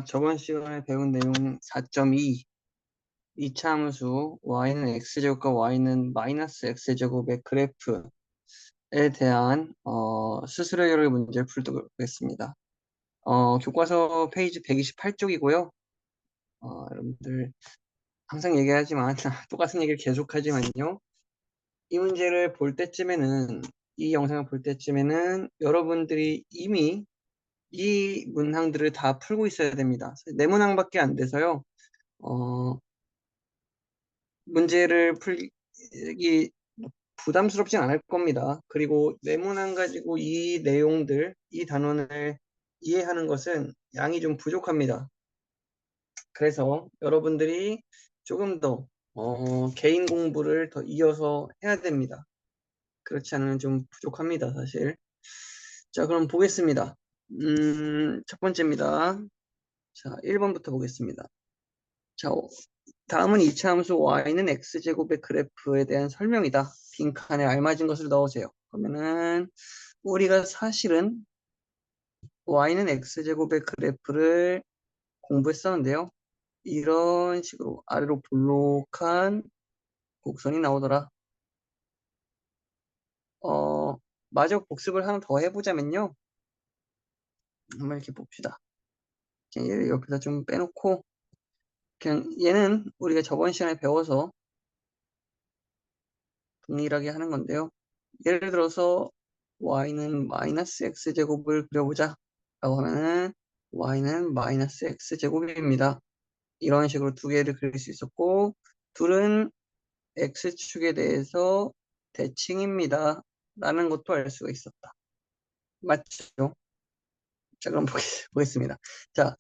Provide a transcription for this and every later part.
저번 시간에 배운 내용 4.2 이차 함수 y는 x제곱과 y는 마이너스 x제곱의 그래프에 대한 수수료 해결 문제를 풀도록 하겠습니다. 교과서 페이지 128쪽이고요. 여러분들 항상 얘기하지만 똑같은 얘기를 계속하지만요. 이 문제를 볼 때쯤에는 이 영상을 볼 때쯤에는 여러분들이 이미 이 문항들을 다 풀고 있어야 됩니다. 네 문항밖에 안 돼서요. 문제를 풀기 부담스럽진 않을 겁니다. 그리고 네모난 가지고 이 내용들, 이 단원을 이해하는 것은 양이 좀 부족합니다. 그래서 여러분들이 조금 더 개인 공부를 더 이어서 해야 됩니다. 그렇지 않으면 좀 부족합니다, 사실. 자, 그럼 보겠습니다. 첫 번째입니다. 자, 1번부터 보겠습니다. 자, 다음은 이차함수 y는 x제곱의 그래프에 대한 설명이다. 빈칸에 알맞은 것을 넣으세요. 그러면은 우리가 사실은 y는 x제곱의 그래프를 공부했었는데요. 이런 식으로 아래로 볼록한 곡선이 나오더라. 마저 복습을 하나 더 해보자면요. 한번 이렇게 봅시다. 얘를 옆에다 좀 빼놓고 그냥 얘는 우리가 저번 시간에 배워서 동일하게 하는 건데요. 예를 들어서 y는 마이너스 x제곱을 그려보자 라고 하면은 y는 마이너스 x제곱입니다. 이런 식으로 두 개를 그릴 수 있었고 둘은 x축에 대해서 대칭입니다 라는 것도 알 수가 있었다. 맞죠? 자, 그럼 보겠습니다. 자,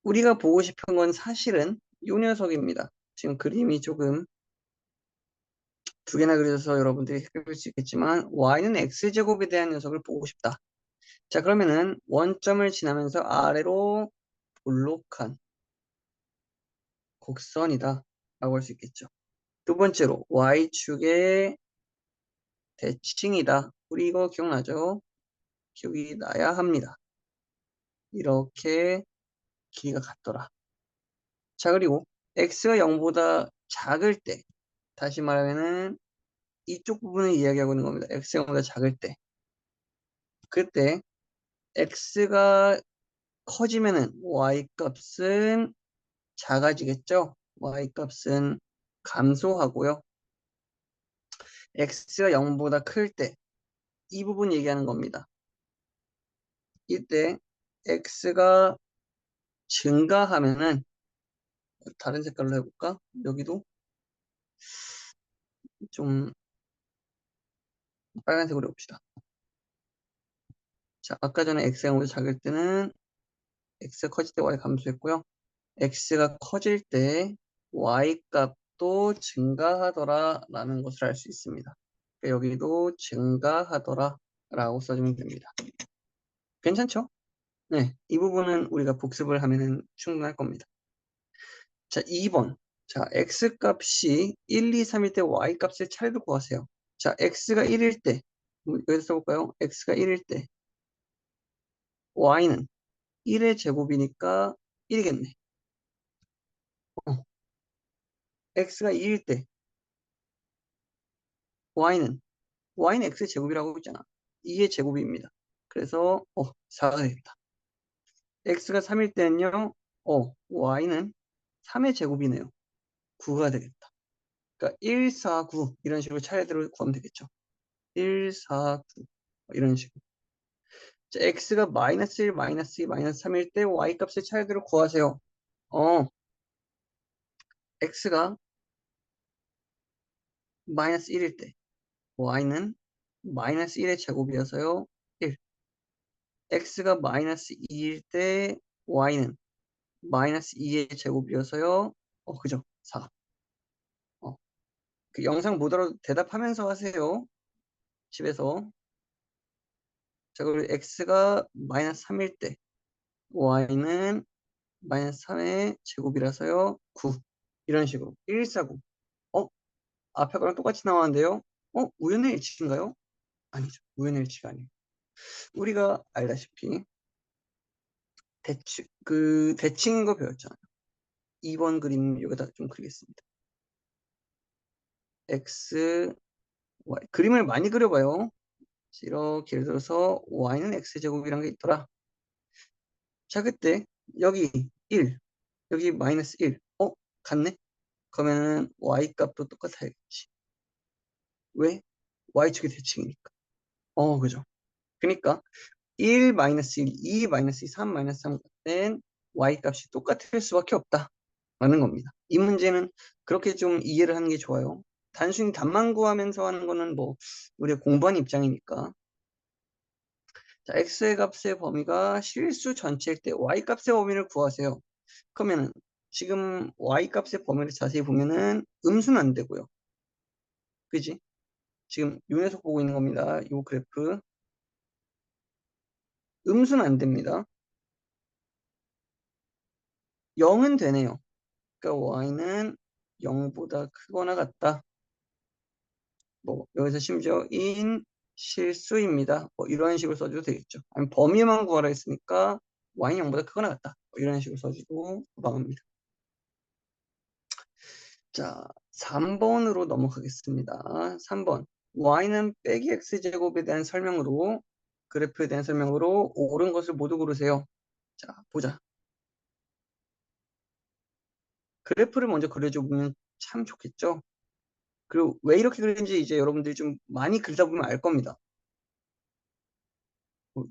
우리가 보고 싶은 건 사실은 이 녀석입니다. 지금 그림이 조금 두 개나 그려서 여러분들이 헷갈릴 수 있겠지만 y는 x제곱에 대한 녀석을 보고 싶다. 자, 그러면은 원점을 지나면서 아래로 볼록한 곡선이다 라고 할 수 있겠죠. 두 번째로 y축의 대칭이다. 우리 이거 기억나죠? 기억이 나야 합니다. 이렇게 길이가 같더라. 자, 그리고 x가 0보다 작을 때, 다시 말하면은 이쪽 부분을 이야기하고 있는 겁니다. x가 0보다 작을 때. 그때 x가 커지면은 y 값은 작아지겠죠? y 값은 감소하고요. x가 0보다 클 때 이 부분 얘기하는 겁니다. 이때 x가 증가하면은 다른 색깔로 해볼까? 여기도 좀 빨간색으로 해봅시다. 자, 아까 전에 x가 0보다 작을 때는 x가 커질 때 y 감소했고요. x가 커질 때 y 값도 증가하더라 라는 것을 알 수 있습니다. 그러니까 여기도 증가하더라 라고 써주면 됩니다. 괜찮죠? 네, 이 부분은 우리가 복습을 하면 충분할 겁니다. 자, 2번. 자, x값이 1, 2, 3일 때 y값을 차례로 구하세요. 자, x가 1일 때, 여기서 써볼까요? x가 1일 때 y는 1의 제곱이니까 1이겠네. x가 2일 때 y는 x의 제곱이라고 했잖아. 2의 제곱입니다. 그래서 4가 되겠다. x가 3일 때는요. y는 3의 제곱이네요. 9가 되겠다. 그러니까 1, 4, 9 이런 식으로 차례대로 구하면 되겠죠. 1, 4, 9 이런 식으로. 자, x가 마이너스 1, 마이너스 2, 마이너스 3일 때 y 값을 차례대로 구하세요. x가 마이너스 1일 때 y는 마이너스 1의 제곱이어서요. 1. x가 마이너스 2일 때 y는 마이너스 2의 제곱이어서요. 그죠? 4. 그 영상 못 알아도 대답하면서 하세요. 집에서. 자, 그리고 x가 마이너스 3일 때 y는 마이너스 3의 제곱이라서요. 9. 이런 식으로. 1, 4, 9. 앞에 거랑 똑같이 나왔는데요. 우연의 일치인가요? 아니죠. 우연의 일치가 아니에요. 우리가 알다시피 대칭인 거 배웠잖아요. 2번 그림 여기다 좀 그리겠습니다. x, y. 그림을 많이 그려봐요. 이렇게 예를 들어서 y는 x제곱이란 게 있더라. 자, 그때 여기 1, 여기 마이너스 1. 같네? 그러면은 y 값도 똑같아야겠지. 왜? y축이 대칭이니까. 그죠. 그러니까 1 마이너스 1, 2 마이너스 2, 3 마이너스 3 같은 y 값이 똑같을 수밖에 없다. 라는 겁니다. 이 문제는 그렇게 좀 이해를 하는 게 좋아요. 단순히 답만 구하면서 하는 거는 뭐 우리가 공부한 입장이니까. 자, x의 값의 범위가 실수 전체일 때 y 값의 범위를 구하세요. 그러면은 지금 y 값의 범위를 자세히 보면은 음수는 안 되고요. 그지? 지금 요 녀석 보고 있는 겁니다. 요 그래프. 음수는 안 됩니다. 0은 되네요. 그러니까 y는 0보다 크거나 같다. 뭐 여기서 심지어 인 실수입니다. 뭐 이런 식으로 써줘도 되겠죠. 아니면 범위만 구하라 했으니까 y는 0보다 크거나 같다. 뭐 이런 식으로 써주고 도망합니다. 자, 3번으로 넘어가겠습니다. 3번. y는 빼기 x제곱에 대한 설명으로 그래프에 대한 설명으로 옳은 것을 모두 고르세요. 자, 보자. 그래프를 먼저 그려주면 참 좋겠죠. 그리고 왜 이렇게 그리는지 이제 여러분들이 좀 많이 그리다 보면 알 겁니다.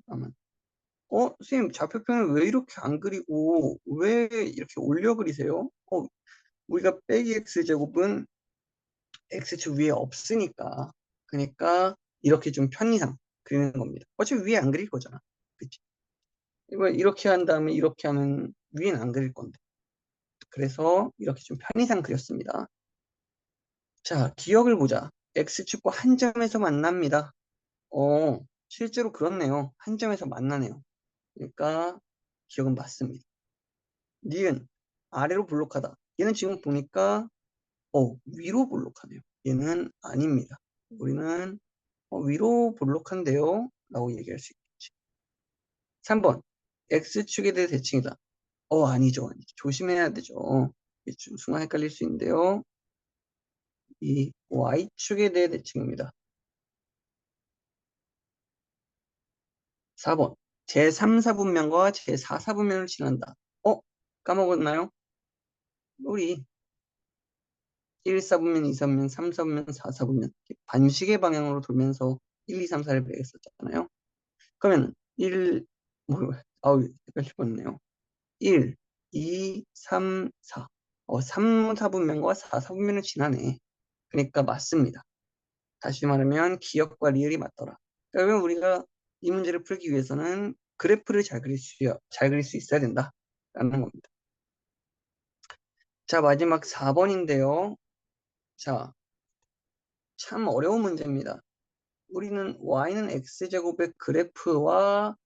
아마 선생님, 좌표편을 왜 이렇게 안 그리고 왜 이렇게 올려 그리세요? 우리가 빼기 x제곱은 x축 위에 없으니까. 그러니까 이렇게 좀 편의상 그리는 겁니다. 어차피 위에 안 그릴 거잖아. 그치? 이거 이렇게 한 다음에 이렇게 하면 위에는 안 그릴 건데. 그래서 이렇게 좀 편의상 그렸습니다. 자, 기억을 보자. x축과 한 점에서 만납니다. 실제로 그렇네요. 한 점에서 만나네요. 그러니까 기억은 맞습니다. 니은 아래로 볼록하다. 얘는 지금 보니까 위로 볼록하네요. 얘는 아닙니다. 우리는 위로 볼록한데요 라고 얘기할 수 있겠지. 3번 X축에 대해 대칭이다. 아니죠. 조심해야 되죠. 이게 좀 순간 헷갈릴 수 있는데요. 이 Y축에 대해 대칭입니다. 4번 제3사분면과 제4사분면을 지난다. 까먹었나요? 우리 1사분면, 2사분면, 3사분면, 4사분면 반시계 방향으로 돌면서 1, 2, 3, 4를 배웠었잖아요. 그러면 1, 아우 헷갈릴 뻔했네요. 1, 2, 3, 4. 3, 4분면과 4, 4분면을 지나네. 그러니까 맞습니다. 다시 말하면 기억과 리을이 맞더라. 그러면 우리가 이 문제를 풀기 위해서는 그래프를 잘 그릴 수 있어야 된다. 라는 겁니다. 자, 마지막 4번인데요. 자, 참 어려운 문제입니다. 우리는 y는 x제곱의 그래프와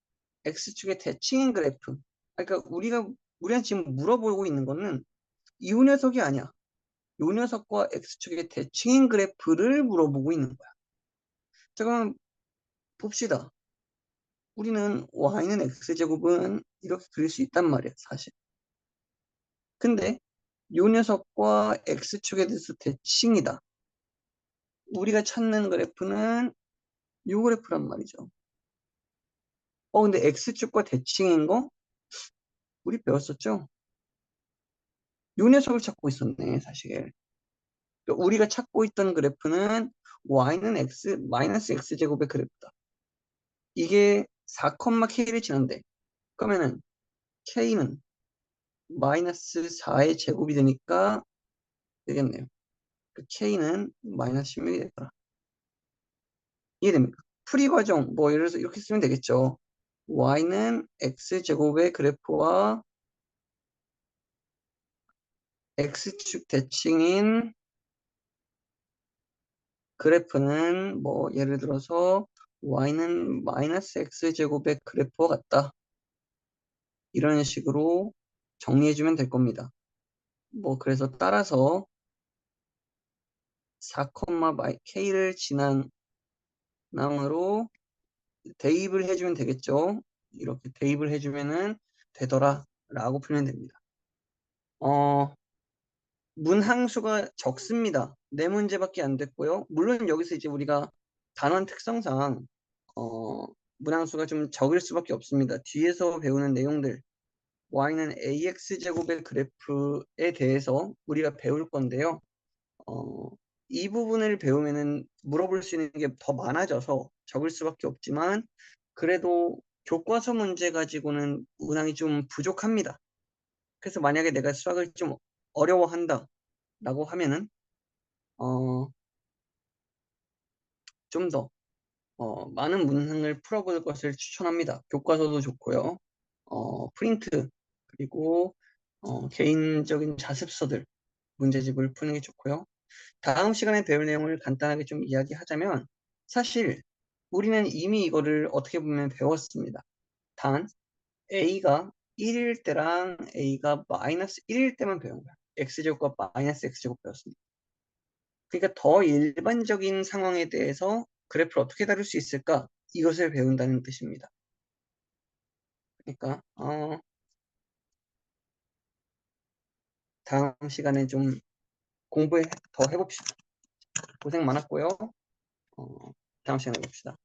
x축의 대칭인 그래프. 그러니까 우리가 지금 물어보고 있는 거는 이 녀석이 아니야. 이 녀석과 x축의 대칭인 그래프를 물어보고 있는 거야. 자, 그럼 봅시다. 우리는 y는 x제곱은 이렇게 그릴 수 있단 말이야, 사실. 근데 이 녀석과 x축에 대해서 대칭이다. 우리가 찾는 그래프는 이 그래프란 말이죠. 근데 x축과 대칭인 거 우리 배웠었죠? 이 녀석을 찾고 있었네, 사실. 그러니까 우리가 찾고 있던 그래프는 y는 x, 마이너스 x제곱의 그래프다. 이게 4,k를 지난데 그러면은 k는 마이너스 4의 제곱이 되니까 되겠네요. 그 k는 마이너스 16이 되더라. 이해됩니까? 풀이 과정, 뭐 예를 들어서 이렇게 쓰면 되겠죠. y는 x제곱의 그래프와 x축 대칭인 그래프는 뭐 예를 들어서 y는 마이너스 x제곱의 그래프와 같다. 이런 식으로 정리해주면 될 겁니다. 뭐 그래서 따라서 4, k를 지난 낭으로 대입을 해주면 되겠죠. 이렇게 대입을 해주면은 되더라라고 풀면 됩니다. 문항수가 적습니다. 네 문제밖에 안 됐고요. 물론 여기서 이제 우리가 단원 특성상 문항수가 좀 적을 수밖에 없습니다. 뒤에서 배우는 내용들 y는 ax제곱의 그래프에 대해서 우리가 배울 건데요. 이 부분을 배우면은 물어볼 수 있는 게 더 많아져서 적을 수밖에 없지만 그래도 교과서 문제 가지고는 문항이 좀 부족합니다. 그래서 만약에 내가 수학을 좀 어려워한다 라고 하면은 좀 더 많은 문항을 풀어볼 것을 추천합니다. 교과서도 좋고요. 프린트 그리고 개인적인 자습서들 문제집을 푸는 게 좋고요. 다음 시간에 배울 내용을 간단하게 좀 이야기하자면 사실 우리는 이미 이거를 어떻게 보면 배웠습니다. 단 A가 1일 때랑 A가 마이너스 1일 때만 배운 거야. X제곱과 마이너스 X제곱 배웠습니다. 그러니까 더 일반적인 상황에 대해서 그래프를 어떻게 다룰 수 있을까? 이것을 배운다는 뜻입니다. 그러니까 다음 시간에 좀 공부 더 해봅시다. 고생 많았고요. 다음 시간에 봅시다.